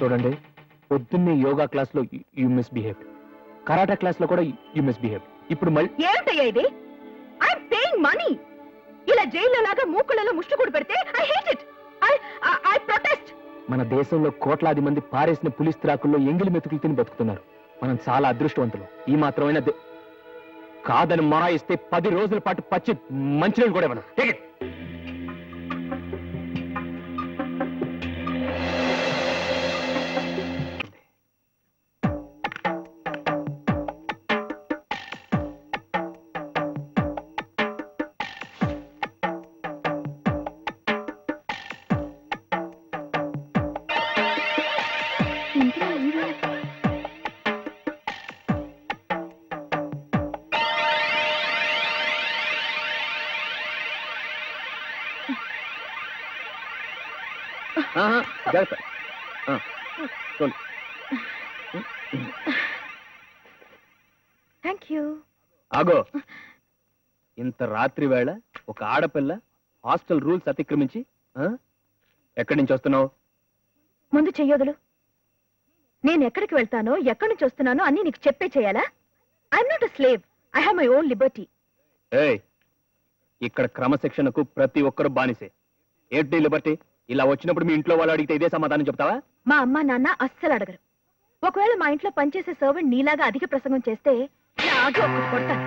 చూడండి, పొద్దున్నే యోగా క్లాస్ లో యూ మిస్ బిహేవ్, కరాటా క్లాస్ లో కూడా యూ మిస్ బిహేవ్. ఇప్పుడు మళ్ళీ ఏమిటయ్యా ఇది? I'm paying money. ఇలా జైల్లో లాగా మూకుళ్ళలో ముష్టికూడు పెడితే I hate it. I protest. మన దేశంలో కోట్లాది మంది పారేసిన పులిస్ త్రాకుల్లో ఎంగిలి మెతుకులు తిని బతుకుతున్నారు. మనం చాలా అదృష్టవంతులు. ఈ మాత్రమైన కాదని మొరాయిస్తే 10 రోజుల పాటు పచ్చి మంచినీళ్ళు కూడా మనం థ్యాంక్ యూ. ఆగో. ఇంత రాత్రి వేళ ఒక ఆడపిల్ల హాస్టల్ రూల్స్ అతిక్రమించి ఎక్కడి నుంచి వస్తున్నావు? ముందు చెయ్యొదులు. నేను ఎక్కడికి వెళ్తానో, ఎక్కడి నుంచి వస్తున్నానో అన్ని నీకు చెప్పే చేయాలా? I'm not a slave. I have my own Liberty. ఏయ్, ఇక్కడ క్రమశిక్షణకు ప్రతి ఒక్కరు బానిసే. ఏంటి లిబర్టీ? ఇలా వచ్చినప్పుడు మీ ఇంట్లో వాళ్ళు అడిగితే ఇదే సమాధానం చెప్తావా? మా అమ్మ నాన్న అస్సలు అడగరు. ఒకవేళ మా ఇంట్లో పనిచేసే సర్వెంట్ నీలాగా అధిక ప్రసంగం చేస్తే కొడతాను.